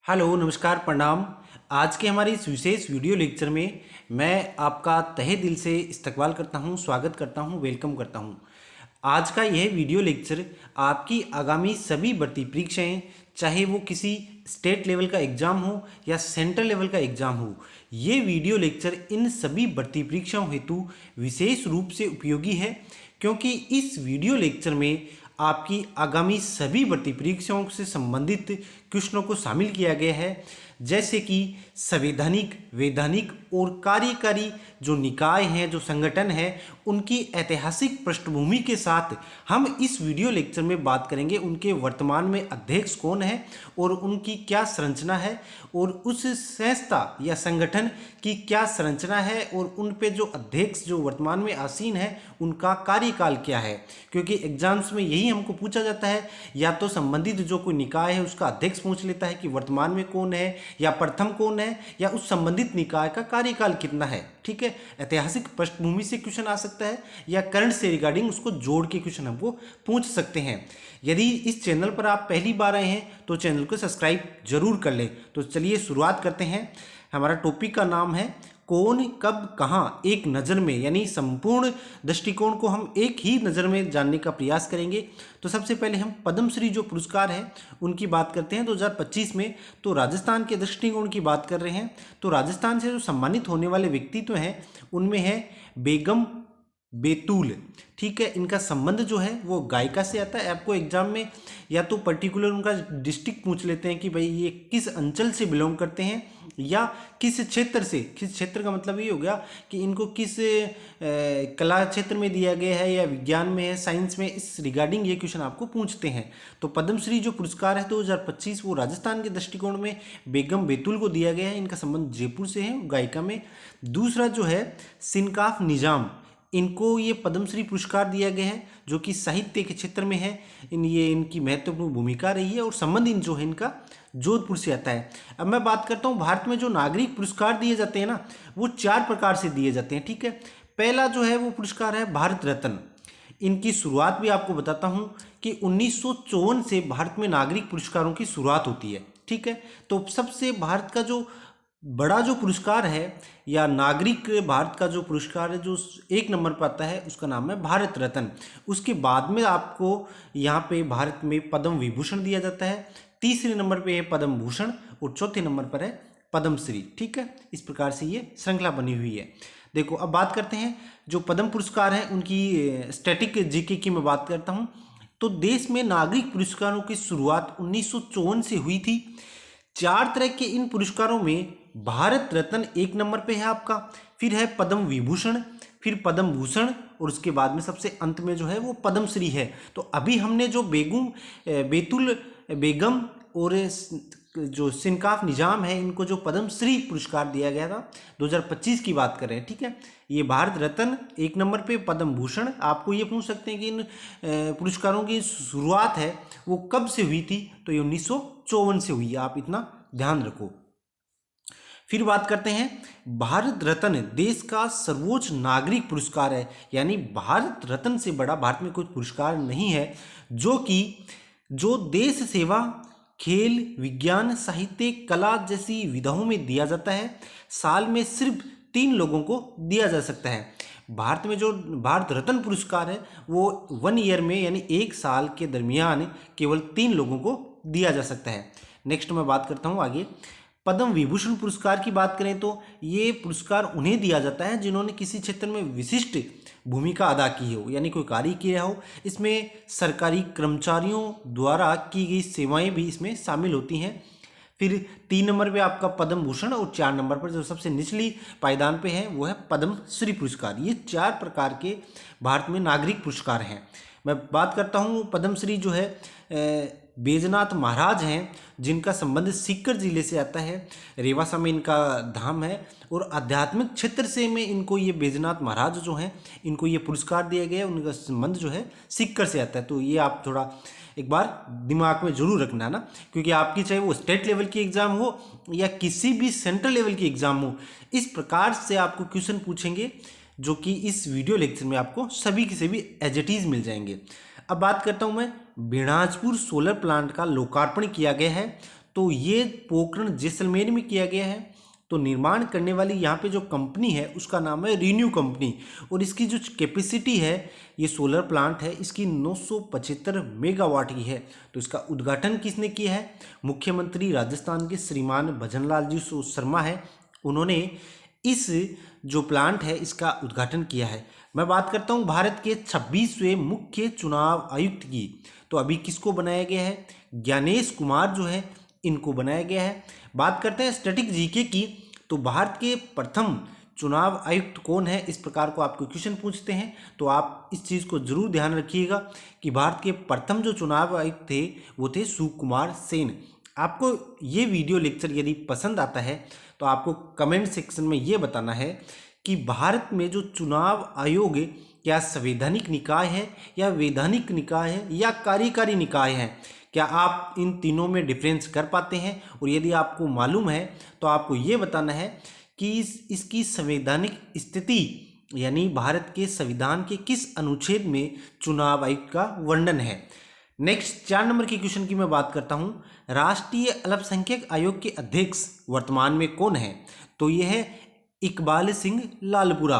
Hello नमस्कार प्रणाम। आज के हमारे इस विशेष वीडियो लेक्चर में मैं आपका तहे दिल से इस्तकबाल करता हूं, स्वागत करता हूं, वेलकम करता हूं। आज का यह वीडियो लेक्चर आपकी आगामी सभी भर्ती परीक्षाएं, चाहे वो किसी स्टेट लेवल का एग्ज़ाम हो या सेंट्रल लेवल का एग्ज़ाम हो, ये वीडियो लेक्चर इन सभी भर्ती परीक्षाओं हेतु विशेष रूप से उपयोगी है, क्योंकि इस वीडियो लेक्चर में आपकी आगामी सभी भर्ती परीक्षाओं से संबंधित क्वेश्चनों को शामिल किया गया है, जैसे कि संवैधानिक, वैधानिक और कार्यकारी जो निकाय हैं, जो संगठन हैं, उनकी ऐतिहासिक पृष्ठभूमि के साथ हम इस वीडियो लेक्चर में बात करेंगे। उनके वर्तमान में अध्यक्ष कौन है और उनकी क्या संरचना है, और उस संस्था या संगठन की क्या संरचना है, और उन पे जो अध्यक्ष जो वर्तमान में आसीन है उनका कार्यकाल क्या है। क्योंकि एग्जाम्स में यही हमको पूछा जाता है, या तो संबंधित जो कोई निकाय है उसका अध्यक्ष पूछ लेता है कि वर्तमान में कौन है, या प्रथम कौन है, या उस संबंधित निकाय का कार्यकाल कितना है। ठीक है, ऐतिहासिक पृष्ठभूमि से क्वेश्चन आ सकता है, या करंट से रिगार्डिंग उसको जोड़ के क्वेश्चन हमको पूछ सकते हैं। यदि इस चैनल पर आप पहली बार आए हैं तो चैनल को सब्सक्राइब जरूर कर लें। तो चलिए शुरुआत करते हैं। हमारा टॉपिक का नाम है कौन कब कहाँ एक नज़र में, यानी संपूर्ण दृष्टिकोण को हम एक ही नज़र में जानने का प्रयास करेंगे। तो सबसे पहले हम पद्मश्री जो पुरस्कार है उनकी बात करते हैं 2025 में। तो राजस्थान के दृष्टिकोण की बात कर रहे हैं। तो राजस्थान से जो सम्मानित होने वाले व्यक्तित्व हैं उनमें है बेगम बेतुल। ठीक है, इनका संबंध जो है वो गायिका से आता है। आपको एग्जाम में या तो पर्टिकुलर उनका डिस्ट्रिक्ट पूछ लेते हैं कि भाई ये किस अंचल से बिलोंग करते हैं, या किस क्षेत्र से। किस क्षेत्र का मतलब ये हो गया कि इनको किस कला क्षेत्र में दिया गया है, या विज्ञान में है, साइंस में, इस रिगार्डिंग ये क्वेश्चन आपको पूछते हैं। तो पद्मश्री जो पुरस्कार है 2025 वो राजस्थान के दृष्टिकोण में बेगम बेतुल को दिया गया है। इनका संबंध जयपुर से है, गायिका में। दूसरा जो है सिनकाफ निजाम, इनको ये पद्मश्री पुरस्कार दिया गया है जो कि साहित्य के क्षेत्र में है। ये इनकी महत्वपूर्ण भूमिका रही है, और संबंध इन जो है इनका जोधपुर से आता है। अब मैं बात करता हूँ भारत में जो नागरिक पुरस्कार दिए जाते हैं ना, वो 4 प्रकार से दिए जाते हैं। ठीक है, पहला जो है वो पुरस्कार है भारत रत्न। इनकी शुरुआत भी आपको बताता हूँ कि 1954 से भारत में नागरिक पुरस्कारों की शुरुआत होती है। ठीक है, तो सबसे भारत का जो बड़ा जो पुरस्कार है, या नागरिक भारत का जो पुरस्कार है जो 1 नंबर पर आता है, उसका नाम है भारत रत्न। उसके बाद में आपको यहाँ पे भारत में पद्म विभूषण दिया जाता है। तीसरे नंबर पे है पद्म भूषण, और चौथे नंबर पर है पद्मश्री। ठीक है, इस प्रकार से ये श्रृंखला बनी हुई है। देखो, अब बात करते हैं जो पद्म पुरस्कार हैं उनकी स्टैटिक जीके की मैं बात करता हूँ। तो देश में नागरिक पुरस्कारों की शुरुआत 1954 से हुई थी। 4 तरह के इन पुरस्कारों में भारत रत्न 1 नंबर पे है आपका, फिर है पद्म विभूषण, फिर पद्म भूषण, और उसके बाद में सबसे अंत में जो है वो पद्मश्री है। तो अभी हमने जो बेतुल बेगम और जो सिनकाफ निजाम है, इनको जो पद्मश्री पुरस्कार दिया गया था 2025 की बात कर रहे हैं। ठीक है, ये भारत रत्न 1 नंबर पे, पद्म भूषण। आपको ये पूछ सकते हैं कि इन पुरस्कारों की शुरुआत है वो कब से हुई थी, तो ये 1954 से हुई है, आप इतना ध्यान रखो। फिर बात करते हैं भारत रत्न देश का सर्वोच्च नागरिक पुरस्कार है, यानी भारत रत्न से बड़ा भारत में कोई पुरस्कार नहीं है, जो देश सेवा, खेल, विज्ञान, साहित्य, कला जैसी विधाओं में दिया जाता है। साल में सिर्फ 3 लोगों को दिया जा सकता है। भारत में जो भारत रत्न पुरस्कार है वो 1 ईयर में, यानी 1 साल के दरमियान केवल 3 लोगों को दिया जा सकता है। नेक्स्ट मैं बात करता हूँ आगे। पद्म विभूषण पुरस्कार की बात करें तो ये पुरस्कार उन्हें दिया जाता है जिन्होंने किसी क्षेत्र में विशिष्ट भूमिका अदा की हो, यानी कोई कार्य किया हो। इसमें सरकारी कर्मचारियों द्वारा की गई सेवाएं भी इसमें शामिल होती हैं। फिर 3 नंबर पे आपका पद्म भूषण, और 4 नंबर पर जो सबसे निचली पायदान पे है वो है पद्मश्री पुरस्कार। ये 4 प्रकार के भारत में नागरिक पुरस्कार हैं। मैं बात करता हूँ पद्मश्री जो है बैजनाथ महाराज हैं, जिनका संबंध सीकर जिले से आता है। रेवासा में इनका धाम है, और आध्यात्मिक क्षेत्र से में इनको ये बैजनाथ महाराज जो हैं इनको ये पुरस्कार दिया गया है। उनका संबंध जो है सीकर से आता है। तो ये आप थोड़ा एक बार दिमाग में जरूर रखना है ना, क्योंकि आपकी चाहे वो स्टेट लेवल की एग्जाम हो या किसी भी सेंट्रल लेवल की एग्जाम हो, इस प्रकार से आपको क्वेश्चन पूछेंगे जो कि इस वीडियो लेक्चर में आपको सभी के सभी एज इट इज मिल जाएंगे। अब बात करता हूं मैं, बिणाजपुर सोलर प्लांट का लोकार्पण किया गया है तो ये पोखरण जैसलमेर में किया गया है। तो निर्माण करने वाली यहाँ पे जो कंपनी है उसका नाम है रिन्यू कंपनी, और इसकी जो कैपेसिटी है, ये सोलर प्लांट है, इसकी 975 मेगावाट की है। तो इसका उद्घाटन किसने किया है? मुख्यमंत्री राजस्थान के श्रीमान भजनलाल जी शर्मा है, उन्होंने इस जो प्लांट है इसका उद्घाटन किया है। मैं बात करता हूँ भारत के 26वें मुख्य चुनाव आयुक्त की। तो अभी किसको बनाया गया है? ज्ञानेश कुमार जो है इनको बनाया गया है। बात करते हैं स्टैटिक जीके की। तो भारत के प्रथम चुनाव आयुक्त कौन है, इस प्रकार को आपको क्वेश्चन पूछते हैं, तो आप इस चीज़ को जरूर ध्यान रखिएगा कि भारत के प्रथम जो चुनाव आयुक्त थे वो थे सुकुमार सेन। आपको ये वीडियो लेक्चर यदि पसंद आता है तो आपको कमेंट सेक्शन में ये बताना है कि भारत में जो चुनाव आयोग क्या संवैधानिक निकाय है या वैधानिक निकाय है या कार्यकारी निकाय है। क्या आप इन तीनों में डिफरेंस कर पाते हैं? और यदि आपको मालूम है तो आपको ये बताना है कि इसकी संवैधानिक स्थिति यानी भारत के संविधान के किस अनुच्छेद में चुनाव आयुक्त का वर्णन है। नेक्स्ट 4 नंबर के क्वेश्चन की मैं बात करता हूँ। राष्ट्रीय अल्पसंख्यक आयोग के अध्यक्ष वर्तमान में कौन है? तो यह है इकबाल सिंह लालपुरा।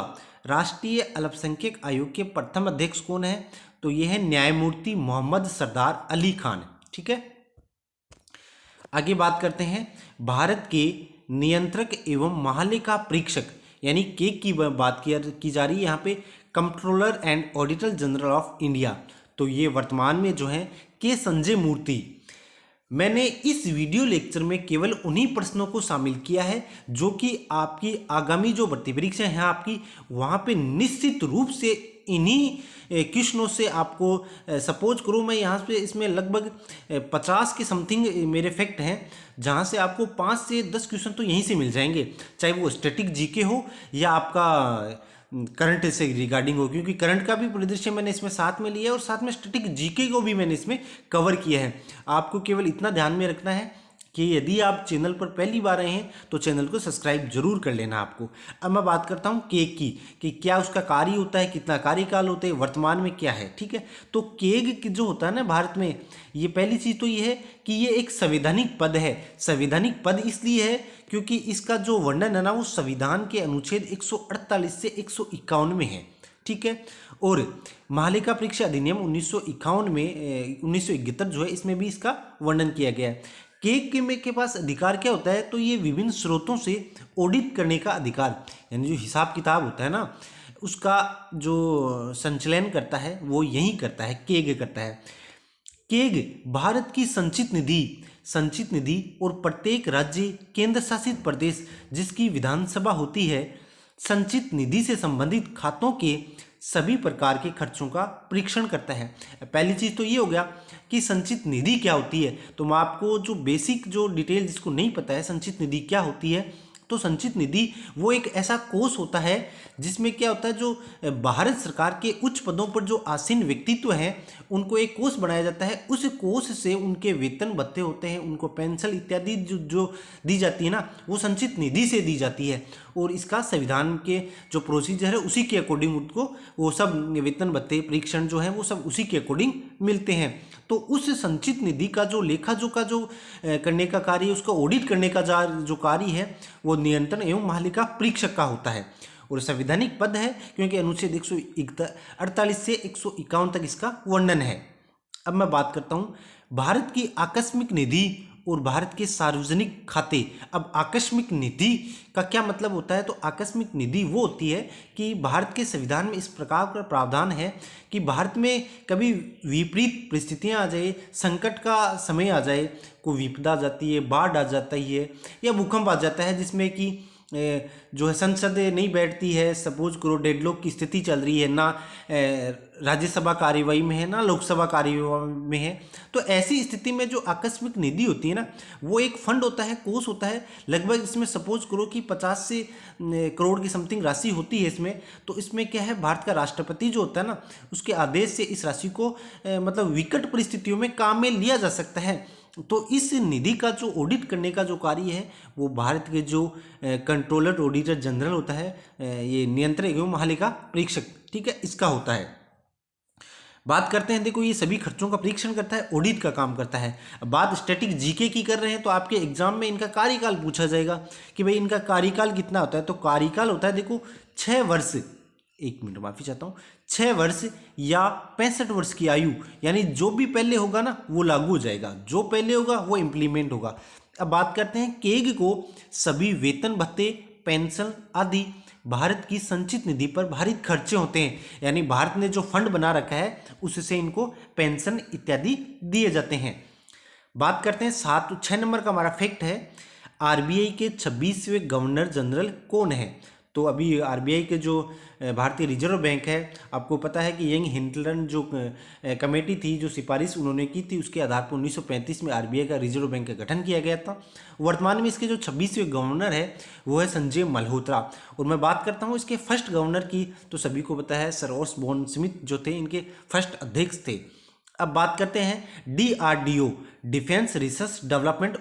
राष्ट्रीय अल्पसंख्यक आयोग के प्रथम अध्यक्ष कौन है? तो यह है न्यायमूर्ति मोहम्मद सरदार अली खान। ठीक है, आगे बात करते हैं। भारत के नियंत्रक एवं महालेखा परीक्षक यानी केग की बात की जा रही है यहाँ पे, controller and auditor general of India. तो ये वर्तमान में जो है के संजय मूर्ति। मैंने इस वीडियो लेक्चर में केवल उन्हीं प्रश्नों को शामिल किया है जो कि आपकी आगामी जो भर्ती परीक्षा है आपकी, वहाँ पे निश्चित रूप से इन्हीं क्वेश्चनों से आपको सपोज करो मैं यहाँ पे इसमें लगभग 50 के समथिंग मेरे फैक्ट हैं, जहाँ से आपको 5 से 10 क्वेश्चन तो यहीं से मिल जाएंगे, चाहे वो स्टैटिक जीके हो या आपका करंट से रिगार्डिंग हो, क्योंकि करंट का भी परिदृश्य मैंने इसमें साथ में लिया है और साथ में स्टैटिक जीके को भी मैंने इसमें कवर किया है। आपको केवल इतना ध्यान में रखना है कि यदि आप चैनल पर पहली बार आए हैं तो चैनल को सब्सक्राइब जरूर कर लेना आपको। अब मैं बात करता हूँ केग की कि क्या उसका कार्य होता है, कितना कार्यकाल होता है, वर्तमान में क्या है। ठीक है, तो केग जो होता है ना भारत में, ये पहली चीज़ तो ये है कि ये एक संवैधानिक पद है। संवैधानिक पद इसलिए है क्योंकि इसका जो वर्णन है ना वो संविधान के अनुच्छेद 148 से 151 में है। ठीक है, और महालेखा परीक्षा अधिनियम 1951 में 1971 जो है इसमें भी इसका वर्णन किया गया है। केग के पास अधिकार क्या होता है? तो ये विभिन्न स्रोतों से ऑडिट करने का अधिकार, यानी जो हिसाब किताब होता है ना उसका जो संचालन करता है वो यही करता है, केग करता है। केग भारत की संचित निधि और प्रत्येक राज्य केंद्र शासित प्रदेश जिसकी विधानसभा होती है, संचित निधि से संबंधित खातों के सभी प्रकार के खर्चों का परीक्षण करता है। पहली चीज़ तो ये हो गया कि संचित निधि क्या होती है। तो मैं आपको जो बेसिक जो डिटेल जिसको नहीं पता है संचित निधि क्या होती है, तो संचित निधि वो एक ऐसा कोष होता है जिसमें क्या होता है, जो भारत सरकार के उच्च पदों पर जो आसीन व्यक्तित्व हैं उनको एक कोष बनाया जाता है। उस कोष से उनके वेतन भत्ते होते हैं, उनको पेंशन इत्यादि जो दी जाती है ना वो संचित निधि से दी जाती है। और इसका संविधान के जो प्रोसीजर है उसी के अकॉर्डिंग उनको वो सब वेतन भत्ते परीक्षण जो है वो सब उसी के अकॉर्डिंग मिलते हैं। तो उस संचित निधि का जो लेखा जोखा जो करने का कार्य, उसका ऑडिट करने का जो कार्य है वो नियंत्रण एवं महालेखा परीक्षक का होता है। और संवैधानिक पद है क्योंकि अनुच्छेद 148 से 151 तक इसका वर्णन है। अब मैं बात करता हूँ भारत की आकस्मिक निधि और भारत के सार्वजनिक खाते। अब आकस्मिक निधि का क्या मतलब होता है? तो आकस्मिक निधि वो होती है कि भारत के संविधान में इस प्रकार का प्रावधान है कि भारत में कभी विपरीत परिस्थितियां आ जाए, संकट का समय आ जाए, कोई विपदा आ जाती है, बाढ़ आ जाता है या भूकंप आ जाता है जिसमें कि जो है संसद नहीं बैठती है, सपोज करो डेडलॉक की स्थिति चल रही है, ना राज्यसभा कार्यवाही में है ना लोकसभा कार्यवाही में है। तो ऐसी स्थिति में जो आकस्मिक निधि होती है ना वो एक फंड होता है, कोष होता है, लगभग इसमें सपोज करो कि 50 से करोड़ की समथिंग राशि होती है इसमें। तो इसमें क्या है, भारत का राष्ट्रपति जो होता है ना उसके आदेश से इस राशि को मतलब विकट परिस्थितियों में काम में लिया जा सकता है। तो इस निधि का जो ऑडिट करने का जो कार्य है वो भारत के जो कंट्रोलर ऑडिटर जनरल होता है, ये नियंत्रक एवं महालेखा परीक्षक, ठीक है, इसका होता है। बात करते हैं, देखो ये सभी खर्चों का परीक्षण करता है, ऑडिट का काम करता है। अब बात स्टैटिक जीके की कर रहे हैं तो आपके एग्जाम में इनका कार्यकाल पूछा जाएगा कि भाई इनका कार्यकाल कितना होता है। तो कार्यकाल होता है देखो 6 वर्ष, 1 मिनट माफी चाहता हूँ, 6 वर्ष या 65 वर्ष की आयु, यानी जो भी पहले होगा ना वो लागू हो जाएगा, जो पहले होगा वो इम्प्लीमेंट होगा। अब बात करते हैं, केग को सभी वेतन भत्ते, पेंशन आदि भारत की संचित निधि पर भारित खर्चे होते हैं, यानी भारत ने जो फंड बना रखा है उससे इनको पेंशन इत्यादि दिए जाते हैं। बात करते हैं 6 नंबर का हमारा फैक्ट है, आरबीआई के 26वें गवर्नर जनरल कौन है। तो अभी आरबीआई के जो भारतीय रिजर्व बैंक है, आपको पता है कि यंग हिंटलन जो कमेटी थी, जो सिफारिश उन्होंने की थी, उसके आधार पर 1935 में आरबीआई का रिजर्व बैंक का गठन किया गया था। वर्तमान में इसके जो 26वें गवर्नर है वो है संजय मल्होत्रा। और मैं बात करता हूँ इसके फर्स्ट गवर्नर की, तो सभी को पता है सर ऑसबोर्न स्मिथ जो थे इनके फर्स्ट अध्यक्ष थे। अब बात करते हैं DRDO, defence research development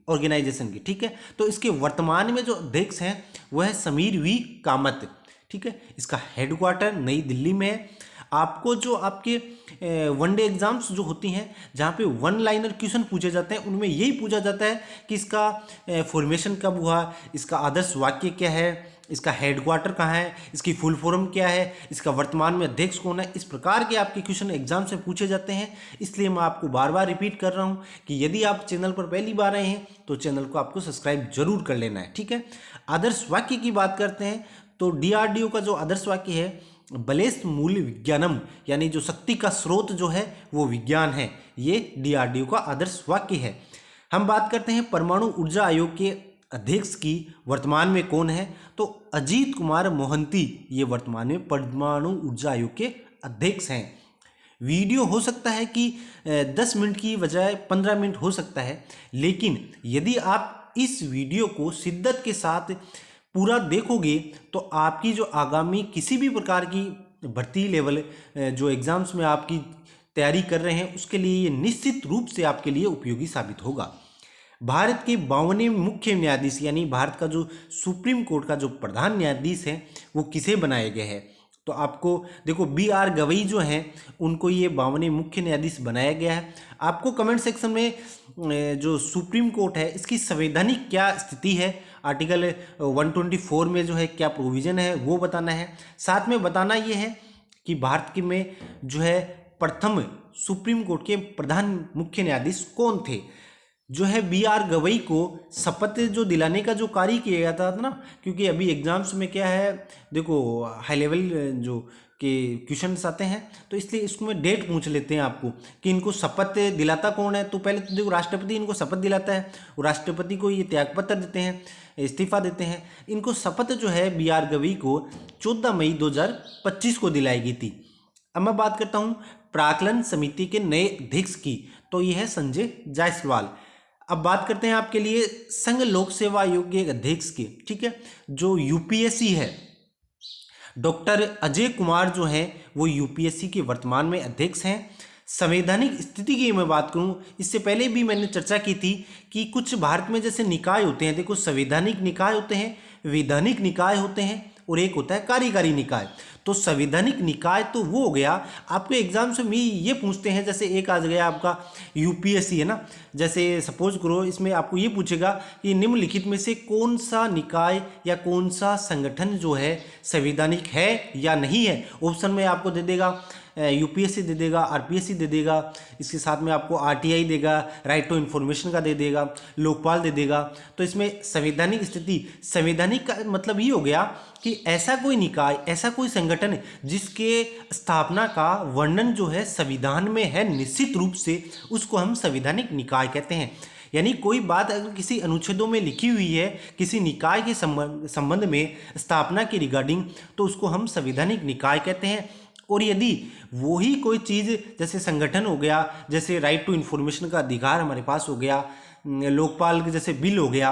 organisation की, ठीक है। तो इसके वर्तमान में जो अध्यक्ष हैं वह है समीर वी कामत, ठीक है। इसका हेडक्वार्टर नई दिल्ली में है। आपको जो आपके वनडे एग्जाम्स जो होती हैं जहाँ पे वन लाइनर क्वेश्चन पूछे जाते हैं, उनमें यही पूछा जाता है कि इसका फॉर्मेशन कब हुआ, इसका आदर्श वाक्य क्या है, इसका हेडक्वार्टर कहाँ है, इसकी फुल फॉर्म क्या है, इसका वर्तमान में अध्यक्ष कौन है। इस प्रकार के आपके क्वेश्चन एग्जाम से पूछे जाते हैं। इसलिए मैं आपको बार बार रिपीट कर रहा हूँ कि यदि आप चैनल पर पहली बार आए हैं तो चैनल को आपको सब्सक्राइब जरूर कर लेना है, ठीक है। आदर्श वाक्य की बात करते हैं तो डीआरडीओ का जो आदर्श वाक्य है, बलेस मूल विज्ञानम, यानी जो शक्ति का स्रोत जो है वो विज्ञान है, ये डीआरडीओ का आदर्श वाक्य है। हम बात करते हैं परमाणु ऊर्जा आयोग के अध्यक्ष की वर्तमान में कौन है, तो अजीत कुमार मोहंती ये वर्तमान में परमाणु ऊर्जा आयोग के अध्यक्ष हैं। वीडियो हो सकता है कि 10 मिनट की बजाय 15 मिनट हो सकता है, लेकिन यदि आप इस वीडियो को शिद्दत के साथ पूरा देखोगे तो आपकी जो आगामी किसी भी प्रकार की भर्ती लेवल जो एग्जाम्स में आपकी तैयारी कर रहे हैं उसके लिए ये निश्चित रूप से आपके लिए उपयोगी साबित होगा। भारत के 52वें मुख्य न्यायाधीश, यानी भारत का जो सुप्रीम कोर्ट का जो प्रधान न्यायाधीश है वो किसे बनाए गए हैं, तो आपको देखो BR गवई जो हैं उनको ये 52वें मुख्य न्यायाधीश बनाया गया है। आपको कमेंट सेक्शन में जो सुप्रीम कोर्ट है इसकी संवैधानिक क्या स्थिति है, आर्टिकल 124 में जो है क्या प्रोविजन है वो बताना है। साथ में बताना ये है कि भारत के में जो है प्रथम सुप्रीम कोर्ट के प्रधान मुख्य न्यायाधीश कौन थे। जो है BR गवई को शपथ जो दिलाने का जो कार्य किया गया था ना, क्योंकि अभी एग्जाम्स में क्या है देखो हाई लेवल जो के क्वेश्चंस आते हैं, तो इसलिए इसमें डेट पूछ लेते हैं आपको कि इनको शपथ दिलाता कौन है। तो पहले तो देखो राष्ट्रपति इनको शपथ दिलाता है और राष्ट्रपति को ये त्यागपत्र देते हैं, इस्तीफा देते हैं। इनको शपथ जो है BR गवई को 14 मई 2025 को दिलाई गई थी। अब मैं बात करता हूँ प्राक्कलन समिति के नए अध्यक्ष की, तो ये है संजय जायसवाल। अब बात करते हैं आपके लिए संघ लोक सेवा आयोग के अध्यक्ष की, ठीक है। जो यूपीएससी है, डॉक्टर अजय कुमार जो है वो यूपीएससी के वर्तमान में अध्यक्ष हैं। संवैधानिक स्थिति की मैं बात करूं, इससे पहले भी मैंने चर्चा की थी कि कुछ भारत में जैसे निकाय होते हैं, देखो संवैधानिक निकाय होते हैं, वैधानिक निकाय होते हैं और एक होता है कार्यकारी निकाय। तो संवैधानिक निकाय तो वो हो गया, आपके एग्जाम से में ये पूछते हैं, जैसे एक आ गया आपका यूपीएससी है ना, जैसे सपोज करो इसमें आपको ये पूछेगा कि निम्नलिखित में से कौन सा निकाय या कौन सा संगठन जो है संवैधानिक है या नहीं है। ऑप्शन में आपको दे देगा यूपीएससी दे देगा, आरपीएससी दे देगा, इसके साथ में आपको आरटीआई देगा, राइट टू इन्फॉर्मेशन का दे देगा, लोकपाल दे देगा। तो इसमें संवैधानिक स्थिति, संवैधानिक का मतलब ये हो गया कि ऐसा कोई निकाय, ऐसा कोई संगठन जिसके स्थापना का वर्णन जो है संविधान में है निश्चित रूप से, उसको हम संवैधानिक निकाय कहते हैं। यानी कोई बात अगर किसी अनुच्छेदों में लिखी हुई है किसी निकाय के संबंध में स्थापना के रिगार्डिंग, तो उसको हम संवैधानिक निकाय कहते हैं। और यदि वही कोई चीज़ जैसे संगठन हो गया, जैसे राइट टू इन्फॉर्मेशन का अधिकार हमारे पास हो गया, लोकपाल के जैसे बिल हो गया,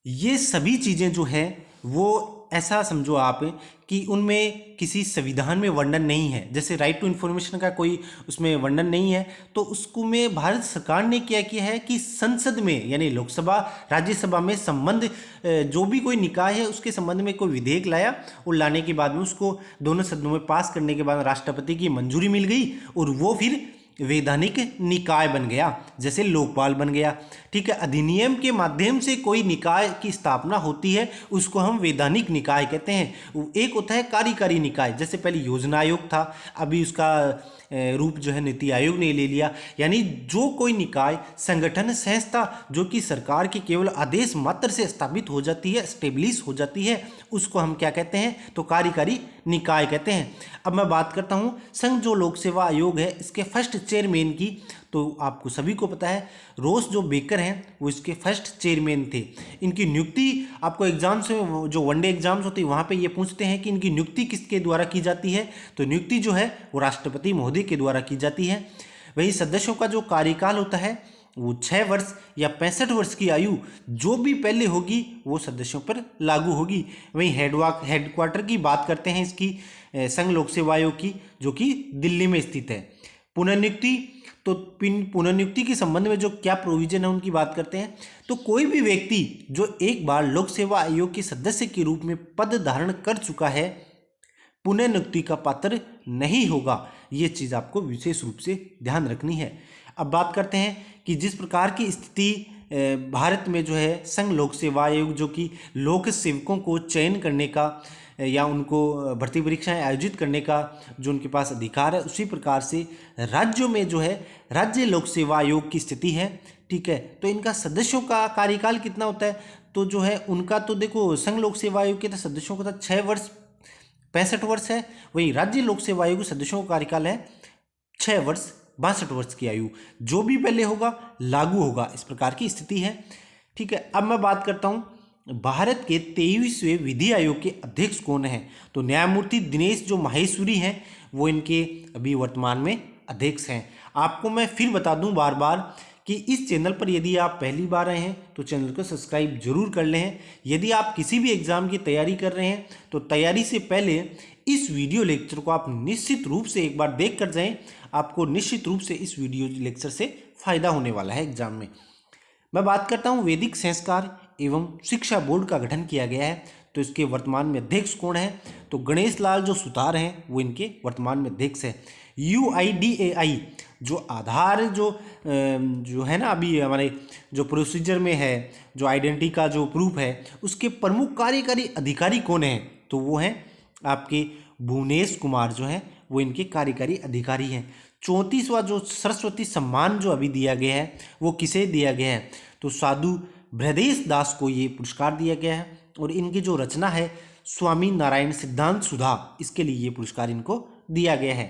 ये सभी चीज़ें जो हैं वो ऐसा समझो आप कि उनमें किसी संविधान में वर्णन नहीं है, जैसे राइट टू इन्फॉर्मेशन का कोई उसमें वर्णन नहीं है, तो उसको में भारत सरकार ने क्या किया है कि संसद में यानी लोकसभा राज्यसभा में संबंध जो भी कोई निकाय है उसके संबंध में कोई विधेयक लाया और लाने के बाद में उसको दोनों सदनों में पास करने के बाद राष्ट्रपति की मंजूरी मिल गई और वो फिर वैधानिक निकाय बन गया, जैसे लोकपाल बन गया। ठीक है, अधिनियम के माध्यम से कोई निकाय की स्थापना होती है उसको हम वैधानिक निकाय कहते हैं। एक होता है कार्यकारी निकाय, जैसे पहले योजना आयोग था, अभी उसका रूप जो है नीति आयोग ने ले लिया। यानी जो कोई निकाय संगठन संस्था जो कि सरकार के केवल आदेश मात्र से स्थापित हो जाती है, स्टेब्लिश हो जाती है, उसको हम क्या कहते हैं, तो कार्यकारी निकाय कहते हैं। अब मैं बात करता हूँ संघ जो लोक सेवा आयोग है इसके फर्स्ट चेयरमैन की। तो आपको सभी को पता है रोस जो बेकर हैं वो इसके फर्स्ट चेयरमैन थे। इनकी नियुक्ति आपको एग्जाम्स में जो वनडे एग्जाम्स होते हैं वहाँ पे ये पूछते हैं कि इनकी नियुक्ति किसके द्वारा की जाती है, तो नियुक्ति जो है वो राष्ट्रपति महोदय के द्वारा की जाती है। वही सदस्यों का जो कार्यकाल होता है वो 6 वर्ष या 65 वर्ष की आयु जो भी पहले होगी वो सदस्यों पर लागू होगी। वहीं हेडक्वार्टर की बात करते हैं इसकी संघ लोक सेवा आयोग की, जो कि दिल्ली में स्थित है। पुनर्नियुक्ति, तो पुनर्नियुक्ति के संबंध में जो क्या प्रोविजन है उनकी बात करते हैं। तो कोई भी व्यक्ति जो एक बार लोक सेवा आयोग के सदस्य के रूप में पद धारण कर चुका है पुनर्नियुक्ति का पात्र नहीं होगा। ये चीज़ आपको विशेष रूप से ध्यान रखनी है। अब बात करते हैं कि जिस प्रकार की स्थिति भारत में जो है संघ लोक सेवा आयोग जो कि लोक सेवकों को चयन करने का या उनको भर्ती परीक्षाएं आयोजित करने का जो उनके पास अधिकार है, उसी प्रकार से राज्यों में जो है राज्य लोक सेवा आयोग की स्थिति है। ठीक है, तो इनका सदस्यों का कार्यकाल कितना होता है, तो जो है उनका तो देखो संघ लोक सेवा आयोग के तो सदस्यों का 6 वर्ष 65 वर्ष है। वही राज्य लोक सेवा आयोग के सदस्यों का कार्यकाल है 6 वर्ष 62 वर्ष की आयु, जो भी पहले होगा लागू होगा, इस प्रकार की स्थिति है। ठीक है, अब मैं बात करता हूँ भारत के 23वें विधि आयोग के अध्यक्ष कौन हैं। तो न्यायमूर्ति दिनेश जो माहेश्वरी हैं वो इनके अभी वर्तमान में अध्यक्ष हैं। आपको मैं फिर बता दूं बार बार कि इस चैनल पर यदि आप पहली बार आए हैं तो चैनल को सब्सक्राइब जरूर कर लें। यदि आप किसी भी एग्जाम की तैयारी कर रहे हैं तो तैयारी से पहले इस वीडियो लेक्चर को आप निश्चित रूप से एक बार देख कर जाएं। आपको निश्चित रूप से इस वीडियो लेक्चर से फायदा होने वाला है एग्जाम में। मैं बात करता हूं वैदिक संस्कार एवं शिक्षा बोर्ड का गठन किया गया है, तो इसके वर्तमान में अध्यक्ष कौन है, तो गणेश लाल जो सुतार हैं वो इनके वर्तमान में अध्यक्ष है। UIDAI जो आधार जो है ना अभी हमारे जो प्रोसीजर में है, जो आइडेंटिटी का जो प्रूफ है, उसके प्रमुख कार्यकारी अधिकारी कौन है, तो वो हैं आपके भुवनेश कुमार जो हैं वो इनके कार्यकारी अधिकारी हैं। 34वां जो सरस्वती सम्मान जो अभी दिया गया है वो किसे दिया गया है, तो साधु बृहदेश दास को ये पुरस्कार दिया गया है। और इनकी जो रचना है स्वामी नारायण सिद्धांत सुधा, इसके लिए ये पुरस्कार इनको दिया गया है।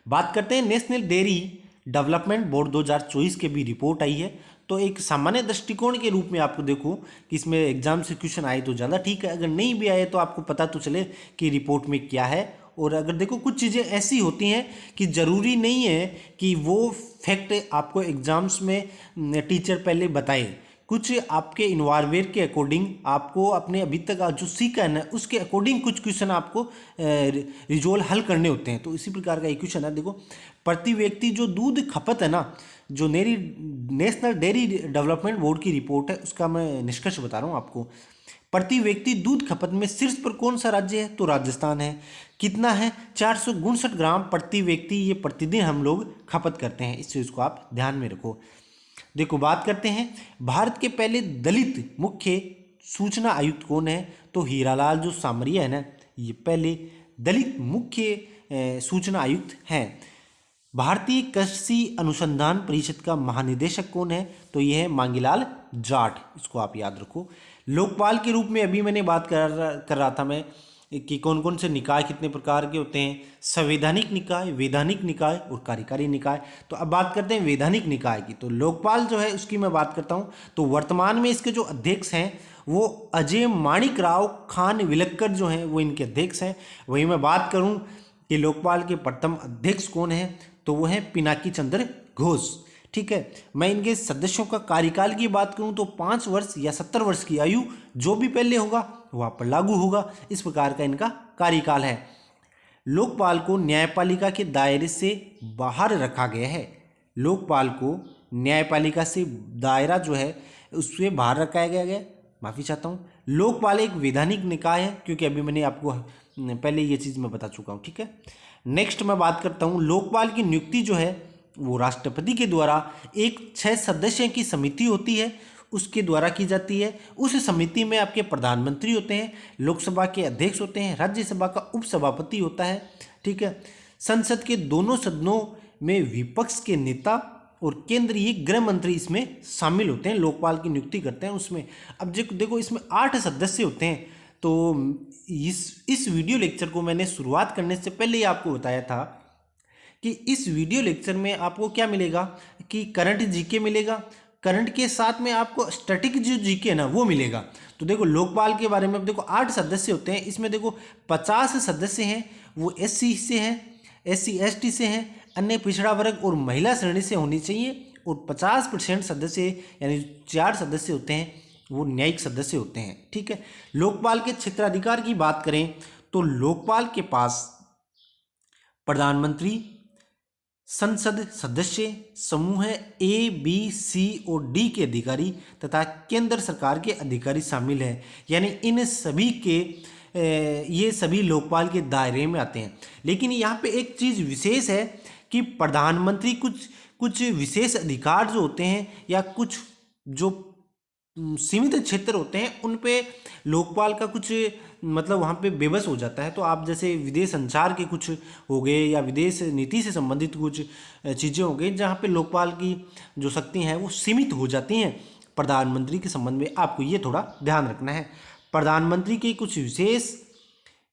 बात करते हैं नेशनल डेयरी डेवलपमेंट बोर्ड 2024 के भी रिपोर्ट आई है। तो एक सामान्य दृष्टिकोण के रूप में आपको देखो कि इसमें एग्जाम से क्वेश्चन आए तो ज़्यादा ठीक है, अगर नहीं भी आए तो आपको पता तो चले कि रिपोर्ट में क्या है। और अगर देखो कुछ चीज़ें ऐसी होती हैं कि ज़रूरी नहीं है कि वो फैक्ट आपको एग्जाम्स में टीचर पहले बताए, कुछ आपके इन्वायरमेंट के अकॉर्डिंग आपको अपने अभी तक जो सीखा है ना उसके अकॉर्डिंग कुछ क्वेश्चन आपको रिजोल्व हल करने होते हैं। तो इसी प्रकार का एक क्वेश्चन है, देखो प्रति व्यक्ति जो दूध खपत है ना, जो नेशनल डेयरी डेवलपमेंट बोर्ड की रिपोर्ट है उसका मैं निष्कर्ष बता रहा हूँ आपको। प्रति व्यक्ति दूध खपत में शीर्ष पर कौन सा राज्य है, तो राजस्थान है। कितना है, 459 ग्राम प्रति व्यक्ति ये प्रतिदिन हम लोग खपत करते हैं, इस चीज़ को आप ध्यान में रखो। देखो बात करते हैं भारत के पहले दलित मुख्य सूचना आयुक्त कौन है, तो हीरालाल जो सामरिया है ना ये पहले दलित मुख्य सूचना आयुक्त हैं। भारतीय कृषि अनुसंधान परिषद का महानिदेशक कौन है, तो यह है मांगीलाल जाट, इसको आप याद रखो। लोकपाल के रूप में अभी मैंने बात कर रहा था मैं कि कौन कौन से निकाय कितने प्रकार के होते हैं, संवैधानिक निकाय, वैधानिक निकाय और कार्यकारी निकाय। तो अब बात करते हैं वैधानिक निकाय की। तो लोकपाल जो है उसकी मैं बात करता हूँ, तो वर्तमान में इसके जो अध्यक्ष हैं वो अजय माणिक राव खान विलक्कर जो हैं वो इनके अध्यक्ष हैं। वहीं मैं बात करूँ कि लोकपाल के प्रथम अध्यक्ष कौन है, तो वो है पिनाकी चंद्र घोष। ठीक है, मैं इनके सदस्यों का कार्यकाल की बात करूं तो 5 वर्ष या 70 वर्ष की आयु जो भी पहले होगा वो आप पर लागू होगा। इस प्रकार का इनका कार्यकाल है। लोकपाल को न्यायपालिका के दायरे से बाहर रखा गया है। लोकपाल को न्यायपालिका से दायरा जो है उससे बाहर रखा गया माफ़ी चाहता हूँ। लोकपाल एक वैधानिक निकाय है, क्योंकि अभी मैंने आपको पहले ये चीज़ मैं बता चुका हूँ, ठीक है। नेक्स्ट मैं बात करता हूँ, लोकपाल की नियुक्ति जो है वो राष्ट्रपति के द्वारा एक 6 सदस्य की समिति होती है, उसके द्वारा की जाती है। उस समिति में आपके प्रधानमंत्री होते हैं, लोकसभा के अध्यक्ष होते हैं, राज्यसभा का उपसभापति होता है, ठीक है। संसद के दोनों सदनों में विपक्ष के नेता और केंद्रीय गृह मंत्री इसमें शामिल होते हैं, लोकपाल की नियुक्ति करते हैं उसमें। अब देखो इसमें 8 सदस्य होते हैं। तो इस वीडियो लेक्चर को मैंने शुरुआत करने से पहले ही आपको बताया था कि इस वीडियो लेक्चर में आपको क्या मिलेगा कि करंट जीके मिलेगा, करंट के साथ में आपको स्टैटिक जो जीके है ना वो मिलेगा। तो देखो लोकपाल के बारे में अब देखो 8 सदस्य होते हैं, इसमें देखो 50 सदस्य हैं वो SC से हैं, SC ST से हैं, अन्य पिछड़ा वर्ग और महिला श्रेणी से होनी चाहिए, और 50% सदस्य यानी 4 सदस्य होते हैं वो न्यायिक सदस्य होते हैं, ठीक है। लोकपाल के क्षेत्राधिकार की बात करें तो लोकपाल के पास प्रधानमंत्री, संसद सदस्य, समूह A, B, C और D के अधिकारी तथा केंद्र सरकार के अधिकारी शामिल हैं। यानी इन सभी के ये सभी लोकपाल के दायरे में आते हैं। लेकिन यहाँ पे एक चीज़ विशेष है कि प्रधानमंत्री कुछ विशेष अधिकार जो होते हैं या कुछ जो सीमित क्षेत्र होते हैं उन पे लोकपाल का कुछ मतलब वहाँ पे बेबस हो जाता है। तो आप जैसे विदेश संचार के कुछ हो गए या विदेश नीति से संबंधित कुछ चीज़ें हो गई जहाँ पे लोकपाल की जो शक्ति हैं वो सीमित हो जाती हैं। प्रधानमंत्री के संबंध में आपको ये थोड़ा ध्यान रखना है। प्रधानमंत्री के कुछ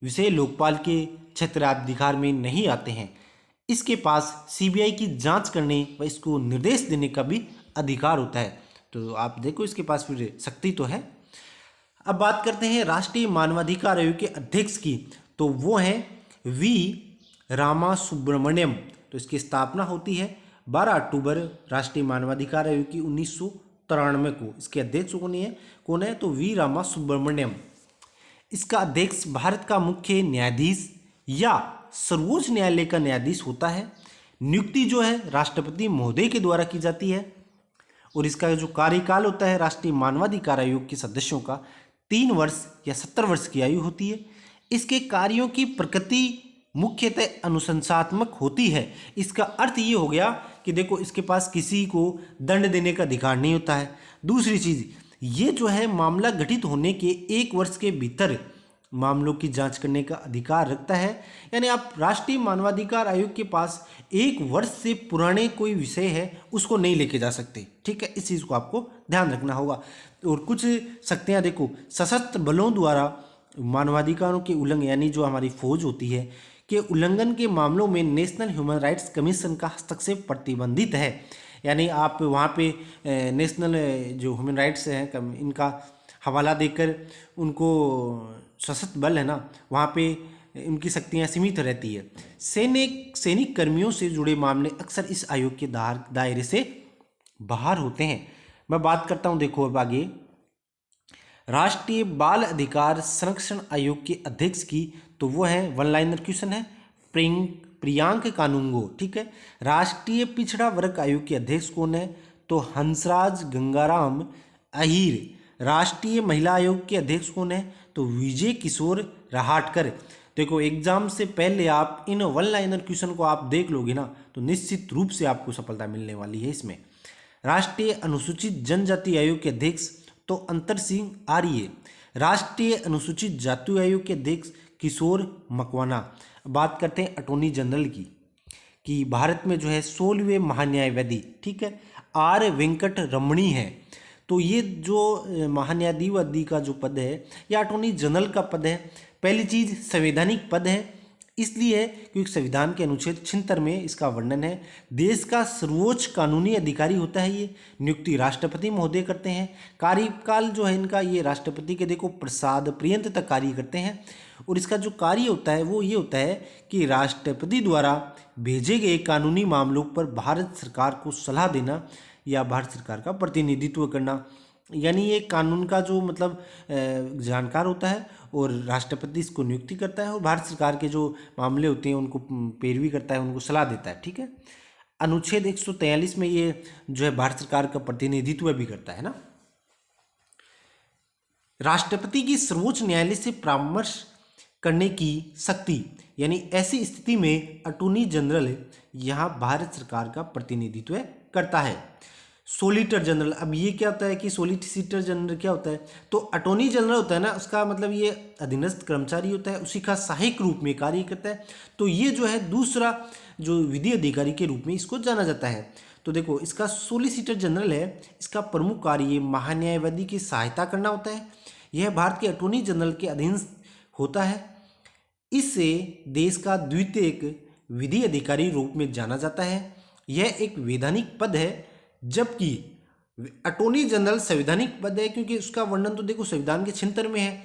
विषय लोकपाल के क्षेत्राधिकार में नहीं आते हैं। इसके पास CBI की जांच करने व इसको निर्देश देने का भी अधिकार होता है। तो आप देखो इसके पास फिर शक्ति तो है। अब बात करते हैं राष्ट्रीय मानवाधिकार आयोग के अध्यक्ष की, तो वो हैं V रामासुब्रमण्यम। तो इसकी स्थापना होती है 12 अक्टूबर राष्ट्रीय मानवाधिकार आयोग की 1993 को। इसके अध्यक्ष कौन है तो V रामासुब्रमण्यम। इसका अध्यक्ष भारत का मुख्य न्यायाधीश या सर्वोच्च न्यायालय का न्यायाधीश होता है। नियुक्ति जो है राष्ट्रपति महोदय के द्वारा की जाती है, और इसका जो कार्यकाल होता है राष्ट्रीय मानवाधिकार आयोग के सदस्यों का 3 वर्ष या 70 वर्ष की आयु होती है। इसके कार्यों की प्रकृति मुख्यतः अनुशंसात्मक होती है। इसका अर्थ ये हो गया कि देखो इसके पास किसी को दंड देने का अधिकार नहीं होता है। दूसरी चीज़, ये जो है मामला घटित होने के 1 वर्ष के भीतर मामलों की जांच करने का अधिकार रखता है। यानी आप राष्ट्रीय मानवाधिकार आयोग के पास 1 वर्ष से पुराने कोई विषय है उसको नहीं लेके जा सकते, ठीक है। इस चीज़ को आपको ध्यान रखना होगा। और कुछ शक्तियां देखो, सशस्त्र बलों द्वारा मानवाधिकारों के उल्लंघन यानी जो हमारी फौज होती है के उल्लंघन के मामलों में नेशनल ह्यूमन राइट्स कमीशन का हस्तक्षेप प्रतिबंधित है। यानी आप वहाँ पे नेशनल जो ह्यूमन राइट्स हैं इनका हवाला देकर उनको सशस्त्र बल है ना वहाँ पे उनकी शक्तियाँ सीमित रहती है। सैनिक कर्मियों से जुड़े मामले अक्सर इस आयोग के दायरे से बाहर होते हैं। मैं बात करता हूँ देखो अब आगे राष्ट्रीय बाल अधिकार संरक्षण आयोग के अध्यक्ष की, तो वो है 1 लाइनर क्वेश्चन है प्रियांक कानूंगो, ठीक है। राष्ट्रीय पिछड़ा वर्ग आयोग के अध्यक्ष कौन है तो हंसराज गंगाराम अहीर। राष्ट्रीय महिला आयोग के अध्यक्ष कौन है तो विजय किशोर रहाटकर। देखो एग्जाम से पहले आप इन 1 लाइनर क्वेश्चन को आप देख लोगे ना तो निश्चित रूप से आपको सफलता मिलने वाली है इसमें। राष्ट्रीय अनुसूचित जनजाति आयोग के अध्यक्ष तो अंतर सिंह आर्य। राष्ट्रीय अनुसूचित जाति आयोग के अध्यक्ष किशोर मकवाना। बात करते हैं अटॉर्नी जनरल की कि भारत में जो है 16वें महान्यायवादी, ठीक है, R वेंकट रमणी है। तो ये जो महान्यायवादी का जो पद है या अटॉर्नी जनरल का पद है, पहली चीज़ संवैधानिक पद है इसलिए है क्योंकि संविधान के अनुच्छेद 76 में इसका वर्णन है। देश का सर्वोच्च कानूनी अधिकारी होता है ये। नियुक्ति राष्ट्रपति महोदय करते हैं। कार्यकाल जो है इनका ये राष्ट्रपति के देखो प्रसाद पर्यंत तक कार्य करते हैं। और इसका जो कार्य होता है वो ये होता है कि राष्ट्रपति द्वारा भेजे गए कानूनी मामलों पर भारत सरकार को सलाह देना या भारत सरकार का प्रतिनिधित्व करना। यानी ये कानून का जो मतलब जानकार होता है और राष्ट्रपति इसको नियुक्ति करता है और भारत सरकार के जो मामले होते हैं उनको पैरवी करता है, उनको सलाह देता है। ठीक है, अनुच्छेद 143 में ये जो है भारत सरकार का प्रतिनिधित्व भी करता है ना। राष्ट्रपति की सर्वोच्च न्यायालय से परामर्श करने की शक्ति, यानी ऐसी स्थिति में अटॉर्नी जनरल यहाँ भारत सरकार का प्रतिनिधित्व करता है। सोलिसिटर जनरल, अब ये क्या होता है कि सोलिसिटर जनरल क्या होता है, तो अटॉर्नी जनरल होता है ना, उसका मतलब ये अधीनस्थ कर्मचारी होता है, उसी का सहायक रूप में कार्य करता है। तो ये जो है दूसरा जो विधि अधिकारी के रूप में इसको जाना जाता है। तो देखो, इसका सोलिसिटर जनरल है, इसका प्रमुख कार्य महान्यायवादी की सहायता करना होता है। यह भारत के अटॉर्नी जनरल के अधीन होता है। इससे देश का द्वितीय विधि अधिकारी रूप में जाना जाता है। यह एक वैधानिक पद है, जबकि अटॉर्नी जनरल संवैधानिक पद है, क्योंकि उसका वर्णन तो देखो संविधान के छिहत्तर में है।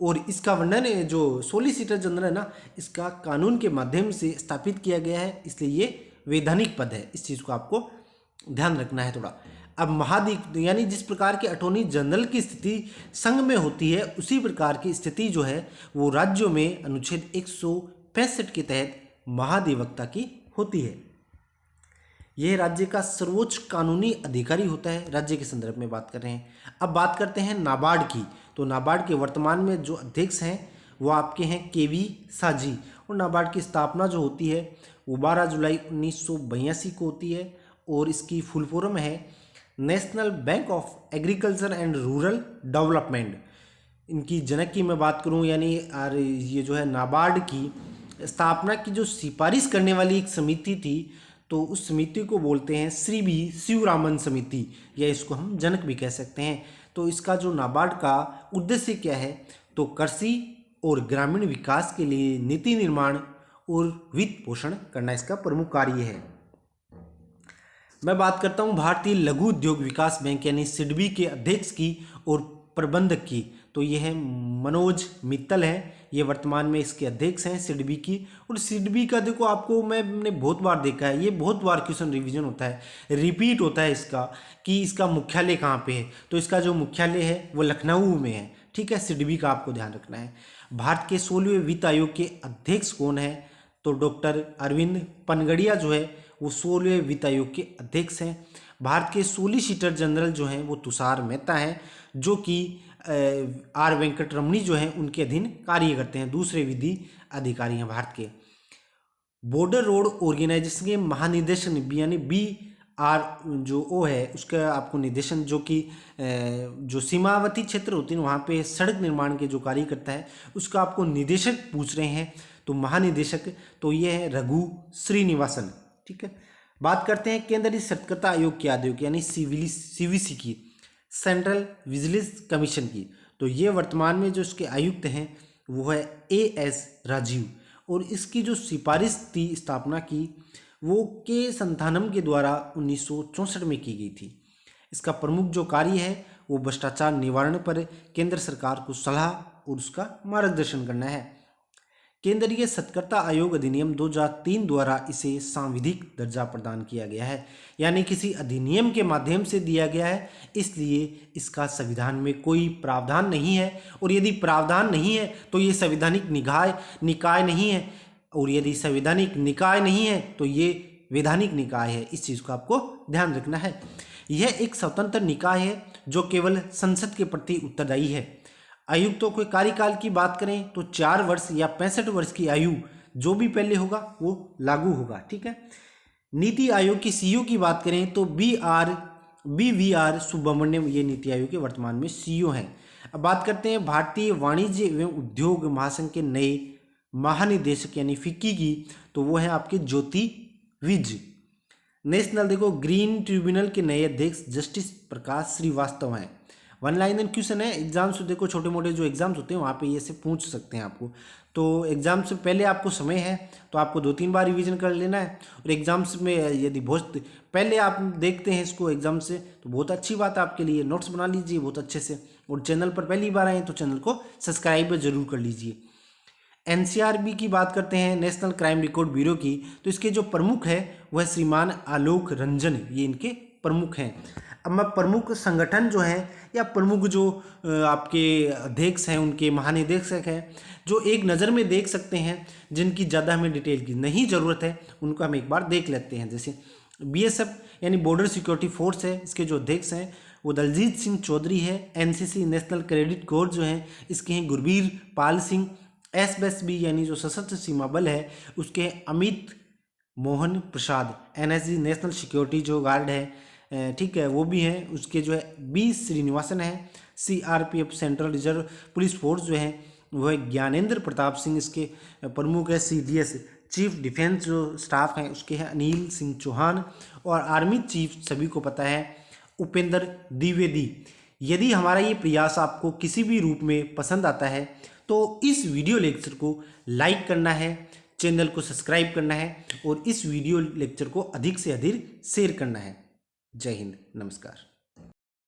और इसका वर्णन जो सोलिसिटर जनरल है ना, इसका कानून के माध्यम से स्थापित किया गया है, इसलिए ये वैधानिक पद है। इस चीज़ को आपको ध्यान रखना है थोड़ा। अब महाधिक, यानी जिस प्रकार के अटॉर्नी जनरल की स्थिति संघ में होती है, उसी प्रकार की स्थिति जो है वो राज्यों में अनुच्छेद 165 के तहत महाधिवक्ता की होती है। यह राज्य का सर्वोच्च कानूनी अधिकारी होता है, राज्य के संदर्भ में बात कर रहे हैं। अब बात करते हैं नाबार्ड की। तो नाबार्ड के वर्तमान में जो अध्यक्ष हैं वो आपके हैं केवी साजी, और नाबार्ड की स्थापना जो होती है वो 12 जुलाई 1982 को होती है, और इसकी फुल फॉर्म है national bank of agriculture and rural development. इनकी जनक की मैं बात करूं, यानी ये जो है नाबार्ड की स्थापना की जो सिफारिश करने वाली एक समिति थी, तो उस समिति को बोलते हैं श्री बी शिवरामन समिति, या इसको हम जनक भी कह सकते हैं। तो इसका जो नाबार्ड का उद्देश्य क्या है, तो कृषि और ग्रामीण विकास के लिए नीति निर्माण और वित्त पोषण करना इसका प्रमुख कार्य है। मैं बात करता हूं भारतीय लघु उद्योग विकास बैंक यानी सिडबी के अध्यक्ष की और प्रबंधक की। तो ये है मनोज मित्तल हैं, ये वर्तमान में इसके अध्यक्ष हैं सिडबी की। और सिडबी का देखो, आपको मैंने बहुत बार देखा है, ये बहुत बार क्वेश्चन रिवीजन होता है, रिपीट होता है इसका, कि इसका मुख्यालय कहाँ पे है। तो इसका जो मुख्यालय है वो लखनऊ में है। ठीक है, सिडबी का आपको ध्यान रखना है। भारत के 16वें वित्त आयोग के अध्यक्ष कौन है, तो डॉक्टर अरविंद पनगड़िया जो है वो 16वें वित्त आयोग के अध्यक्ष हैं। भारत के सोलिसिटर जनरल जो हैं वो तुषार मेहता हैं, जो कि आर वेंकटरमणी जो हैं उनके अधीन कार्य करते हैं, दूसरे विधि अधिकारी हैं भारत के। बॉर्डर रोड ऑर्गेनाइजेशन के महानिदेशक यानी BR जो ओ है उसका आपको निर्देशन, जो कि जो सीमावर्ती क्षेत्र होती है वहाँ पे सड़क निर्माण के जो कार्य करता है उसका आपको निदेशक पूछ रहे हैं, तो महानिदेशक तो ये है रघु श्रीनिवासन। ठीक है, बात करते हैं केंद्रीय सतर्कता आयोग के आयोग यानी CVC की, सेंट्रल विजिलेंस कमीशन की। तो ये वर्तमान में जो इसके आयुक्त हैं वो है AS राजीव, और इसकी जो सिफारिश थी स्थापना की वो के संथानम के द्वारा 1964 में की गई थी। इसका प्रमुख जो कार्य है वो भ्रष्टाचार निवारण पर केंद्र सरकार को सलाह और उसका मार्गदर्शन करना है। केंद्रीय सतर्कता आयोग अधिनियम 2003 द्वारा इसे सांविधिक दर्जा प्रदान किया गया है, यानी किसी अधिनियम के माध्यम से दिया गया है, इसलिए इसका संविधान में कोई प्रावधान नहीं है। और यदि प्रावधान नहीं है तो ये संवैधानिक निकाय नहीं है, और यदि संवैधानिक निकाय नहीं है तो ये वैधानिक निकाय है। इस चीज़ को आपको ध्यान रखना है। यह एक स्वतंत्र निकाय है जो केवल संसद के प्रति उत्तरदायी है। आयुक्तों के कार्यकाल की बात करें तो 4 वर्ष या 65 वर्ष की आयु जो भी पहले होगा वो लागू होगा। ठीक है, नीति आयोग की CEO की बात करें तो BVR सुब्रमण्यम, ये नीति आयोग के वर्तमान में CEO हैं। अब बात करते हैं भारतीय वाणिज्य एवं उद्योग महासंघ के नए महानिदेशक यानी फिक्की की, तो वो है आपके ज्योति विज। नेशनल देखो ग्रीन ट्रिब्यूनल के नए अध्यक्ष जस्टिस प्रकाश श्रीवास्तव हैं। 1 लाइनर क्वेश्चन है, एग्जाम से देखो छोटे मोटे जो एग्जाम्स होते हैं वहाँ पे ये से पूछ सकते हैं आपको। तो एग्जाम से पहले आपको समय है तो आपको 2-3 बार रिवीजन कर लेना है, और एग्जाम्स में यदि बहुत पहले आप देखते हैं इसको एग्जाम से तो बहुत अच्छी बात है आपके लिए, नोट्स बना लीजिए बहुत अच्छे से, और चैनल पर पहली बार आए तो चैनल को सब्सक्राइब जरूर कर लीजिए। NCRB की बात करते हैं, नेशनल क्राइम रिकॉर्ड ब्यूरो की, तो इसके जो प्रमुख है वह श्रीमान आलोक रंजन, ये इनके प्रमुख हैं। अब मैं प्रमुख संगठन जो हैं या प्रमुख जो आपके अध्यक्ष हैं, उनके महानिदेशक हैं, जो एक नज़र में देख सकते हैं, जिनकी ज़्यादा हमें डिटेल की नहीं ज़रूरत है, उनको हम एक बार देख लेते हैं। जैसे BSF यानी बॉर्डर सिक्योरिटी फोर्स है, इसके जो अध्यक्ष हैं वो दलजीत सिंह चौधरी है। NCC नेशनल क्रेडिट कोर जो हैं इसके हैं गुरबीर पाल सिंह। SSB यानी जो सशस्त्र सीमा बल है उसके हैं Amit Mohan Prasad. NSG national security जो गार्ड है, ठीक है, वो भी हैं, उसके जो है B श्रीनिवासन है। CRPF central reserve police force जो है वो है ज्ञानेंद्र प्रताप सिंह, इसके प्रमुख है। CDS चीफ डिफेंस जो स्टाफ हैं उसके हैं अनिल सिंह चौहान। और आर्मी चीफ सभी को पता है उपेंद्र द्विवेदी। यदि हमारा ये प्रयास आपको किसी भी रूप में पसंद आता है तो इस वीडियो लेक्चर को लाइक करना है, चैनल को सब्सक्राइब करना है और इस वीडियो लेक्चर को अधिक से अधिक शेयर करना है। जय हिंद, नमस्कार।